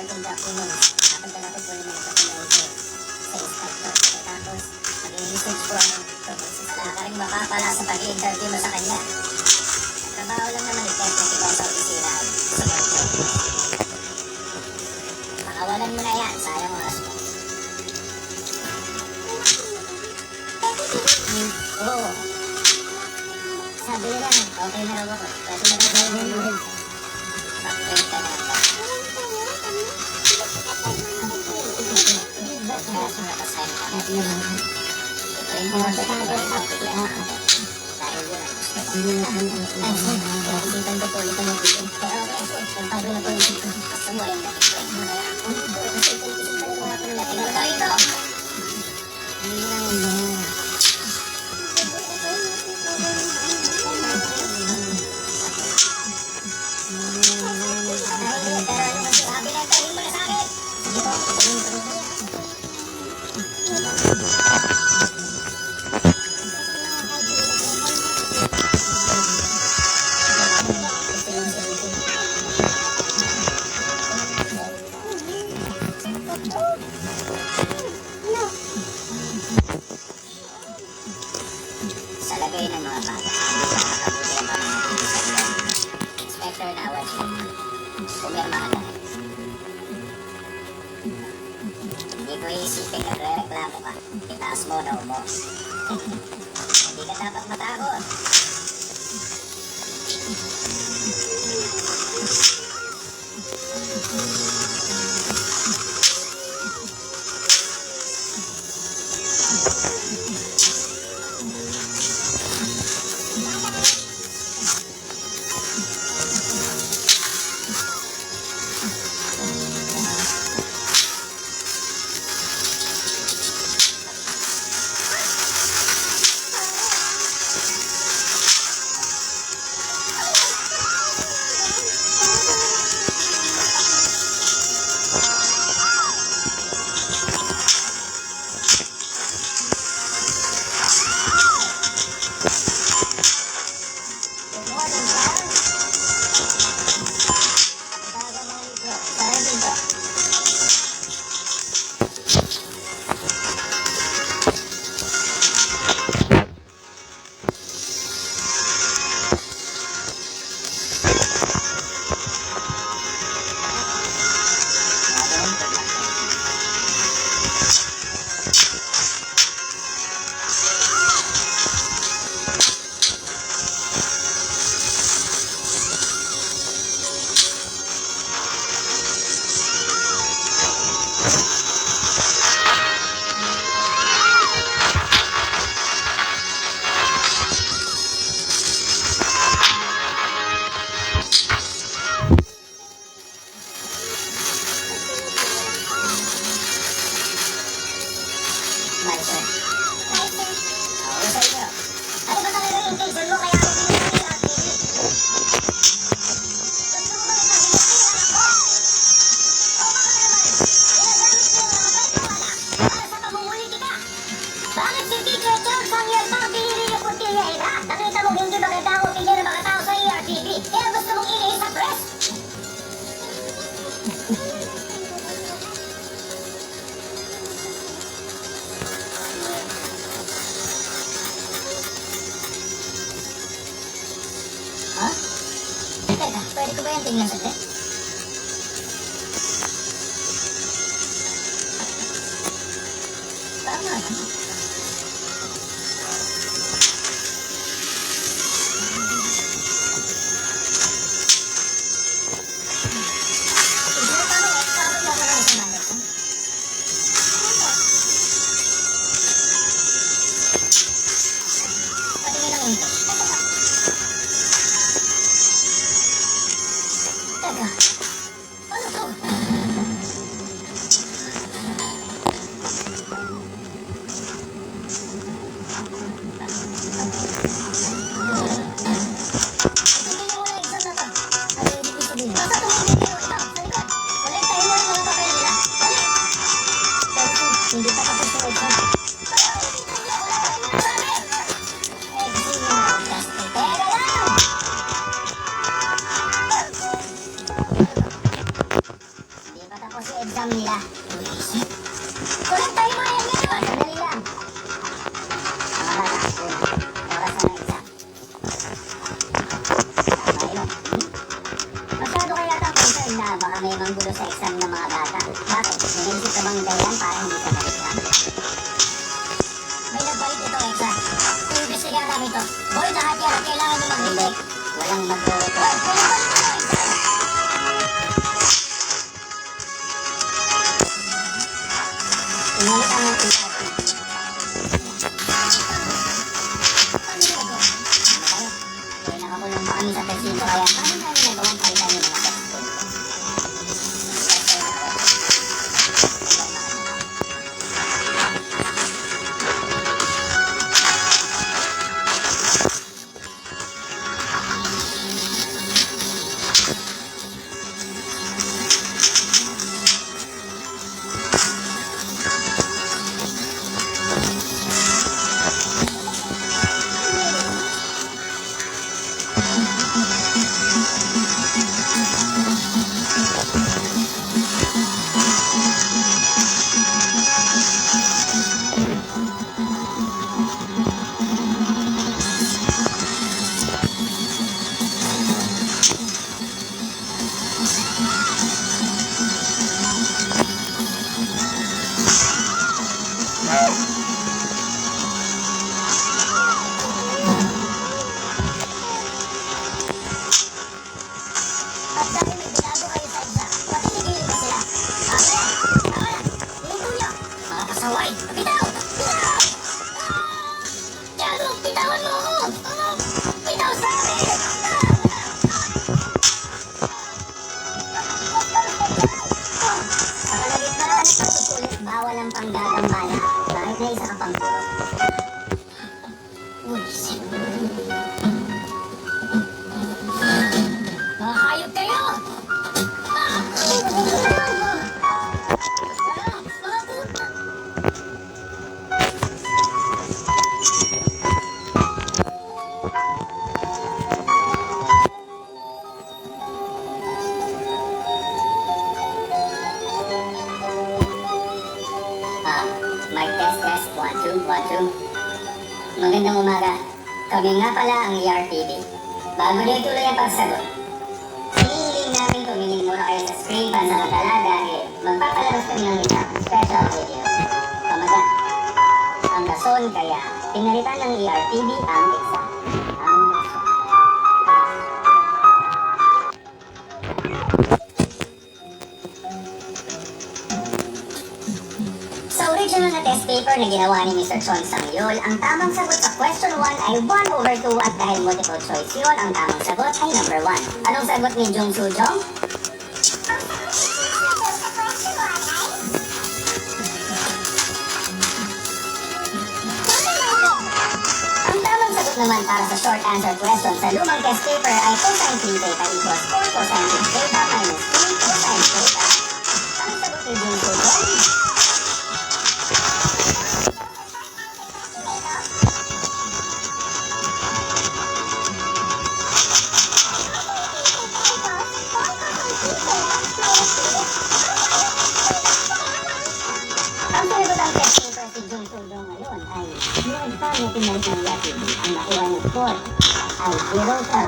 recording documents. Dapat natin po naman ito sa inspector. Tapos, mag-i-research po ang proposals. Nakakaring mapapala sa pag-i-interview mo sa kanya. Trabaho lang naman i-test na ikaw sa opisina. Makawalan mo na yan. Sayang oras mo. Oo. Sabi nila, okay na raw ako. Kasi nagkakaroon mo rin. Bakit ka na ito? Kaya sumatasay ka na. Ito yung mga pagkakaroon ng pagkakaroon. Dahil yun ang gusto. Ay, isipan ko po ito ng video. Kaya okay, nagpago na po yung video. Kasamuhin na ito. Kasi isipan ko nga po na tinatay ito. Sa lagay ng mga bata, Inspector Nawad, pumirma ka na. Hindi ko iisipin nagre-reklamo ka. Itaas mo na mo. Hindi ka dapat matakot. Bakit si Teacher Charles ang yan pang pinili yung puntilya ina? Nakita mong hindi maganda ang opinion ng mga tao sa ERTV. Kaya gusto mong ilihis sa press? Ha? Teka, pwede ko ba yan tingnan sa text? Tama naman. Teka, ano to? Tapos yung exam nila. Kulang tayo mga yan ngayon. Sandali lang. Mga bata, oras na ng exam. Ayun. Masyado kayo yata concern na baka may manggulo sa exam ng mga bata. Bakit? May naisip ka bang dahilan para hindi ka mag-exam? May nabalik ito exam. Iimbestigahan namin ito. Boy, lahat yan. Kailangan nyo mag-retake. Walang mag-report. Inanit ang mga ERP. Nakakulong pa kami sa presinto kaya paano tayo nagawang palitan yung mga textbook? At dahil may binago kayo sa exam, patigilin ko sila. Ligo nyo! Mga kasaway! Bitaw! Bitaw! Tiago, bitawan mo ako! Bitaw sa akin! Sa kalagitnaan ng pagsusulit, bawal ang panggagambala kahit na isa ka pang puro. Uy, mga hayop kayo! Mga puta! Mic test, 1, 2, 1, 2. Magandang umaga. Kami nga pala ang ERTV. Bago nyo ituloy ang pagsagot, hinihiling namin tumingin muna kayo sa screen pansamantala dahil magpapalabas kami ng isang special video. Pamagat, ang rason kaya pinalitan ng ERTV ang exam. Ang rason. Sa original na test paper na ginawa ni Mr. Chon Sangyol, ang tamang sagot sa question 1 ay 1/2 at dahil multiple choice yun, ang tamang sagot ay number 1. Anong sagot ni Jung Soo Jong? Ang tamang sagot naman para sa short answer question sa lumang test paper ay cosine 3 theta equals 4 cosine 6 theta minus 3 cosine theta. Ang sagot ni Jung Soo Jong? Ang sagot ang test paper si Jung Soo Jong ngayon ay yung exam na pinagpilihan ang nakuha ng score ay 0 sa.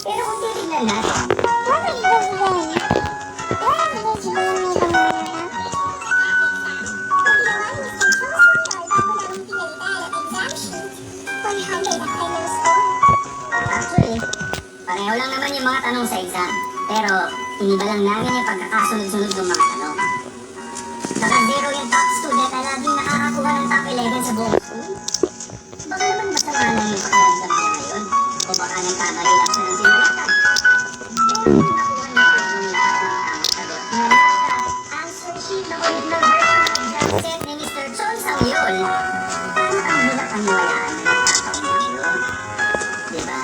Pero kung titignan natin, actually, pareho lang naman yung mga tanong sa exam. Pero, iniba lang namin yung pagkakasunod-sunod ng mga tanong. Saka 0 yung top student na laging nakakakuha ng top 11 sa buong school. Baka naman masama lang yung pakiramdam niya ngayon. O baka nagkamali lang siya ng sinulatan. Pero kung nakuha niya yung lahat ng tamang sagot na nasa answer sheet na original version ng exam set ni Mr. Chon Sangyol, parang ang hirap ang walaan na nagkakaunang yun. Diba?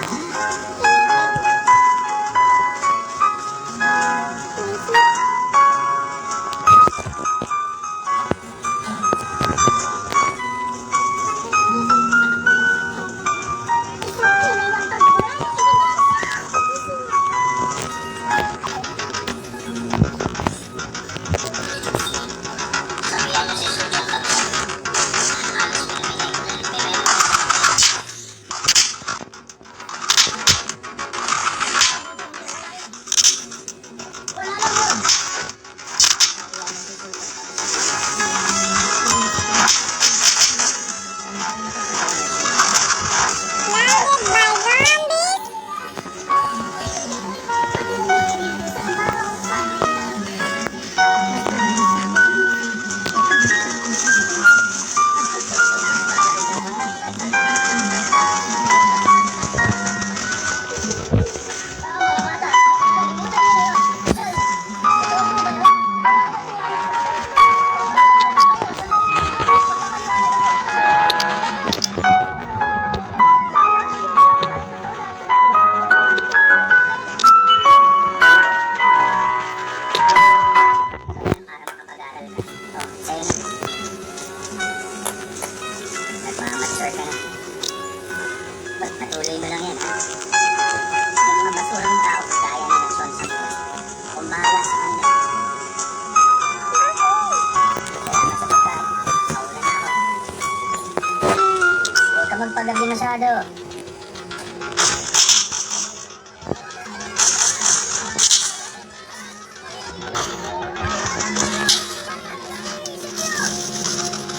abogado.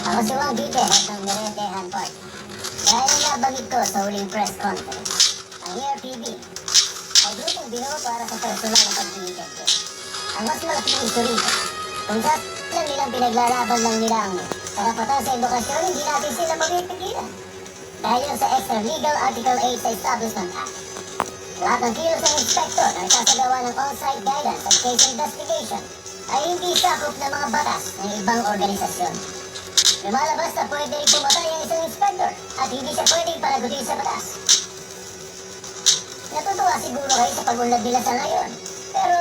Ako si Juan Guite ng Merete Hanport. Dahil ang nabanggit ko sa huling press conference, ang ERPB ay grupong binuo para sa personal na pag-iingat. Ang mas malaking issue rito, kung saan lang nilang pinaglalaban lang nila ang karapatan sa edukasyon, hindi natin sila mapipigilan. Dahil lang sa extra-legal Article 8 sa Establishment Act. Lahat ng kilos ng inspector na sasagawa ng on-site guidance at case investigation ay hindi sakop ng mga batas ng ibang organisasyon. Lumalabas na pwede rin pumatay ang isang inspector at hindi siya pwedeng panagutin sa batas. Natutuwa siguro kayo sa pag-unlad nila sa ngayon. Pero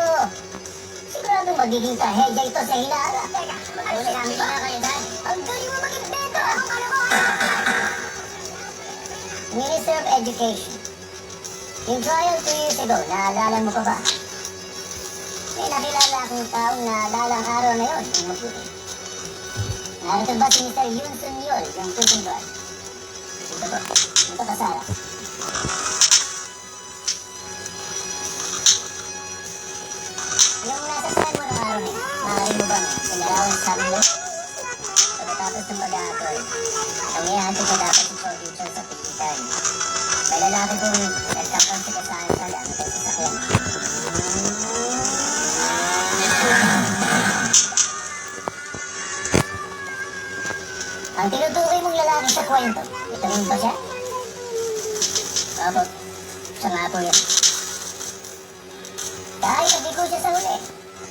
siguradong magiging trahedya ito sa hinaharap. Teka, mag-ulit namin na kayo dahil ang galing mo mag-invento! Anong kalokohan? Minister of Education. Yung trial 2 years ago, naalala mo pa ba? May nakilala akong taong naalala ang araw na yun, yung mabuti. Narito ba si Mr. Yun Sun Yol, yung puting guard? Ito po, ito kasara. Yung nasa saan mo ng araw na yun, maaaring mo bang sinarawan sa amin mo? Pagkatapos ng pag-aakoy, ang ihahantin ko dapat si producer sa pigitan. May lalaki kong nagkakaroon sa kasahan sa lang sa sasakyan. Ang tinutukoy mong lalaki sa kwento, ito rin ba siya? Opo, siya nga po yan. Dahil sabi ko siya sa huli,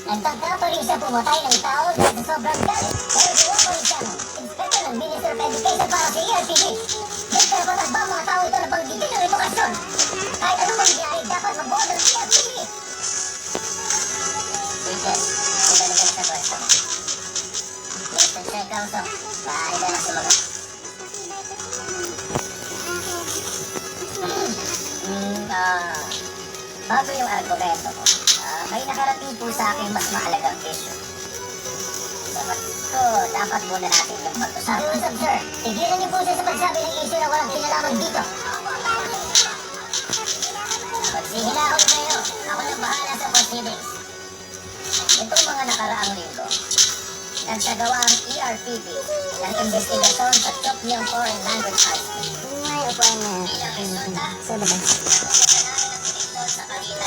nagtangka pa rin siya pumatay ng tao dahil sa sobrang galit. Pero tuwa pa rin siya ng inspector ng Minister of Education para sa ERPB. May karapatas ba ang mga tao ito na panggitin ng edukasyon? Kahit anong mangyari, dapat mag-board ng ERPB. Teacher, ibalik ka sa question. Mr. Chair Council, maaari na lang sumagot. Bago yung argumento ko, may nakarating po sa akin mas mahalagang issue. So, dapat muna natin yung pag-usapan. Usap, sir. Tigilan niyo po siya sa pagsabi ng issue na walang kinalaman dito. Magsihila ako kayo. Ako nang bahala sa proceedings. Itong mga nakaraang linggo, nagsagawa ang ERPB ng investigasyon sa Chokmyong Foreign Language Arts. May upuan na sa labas. Sa kanila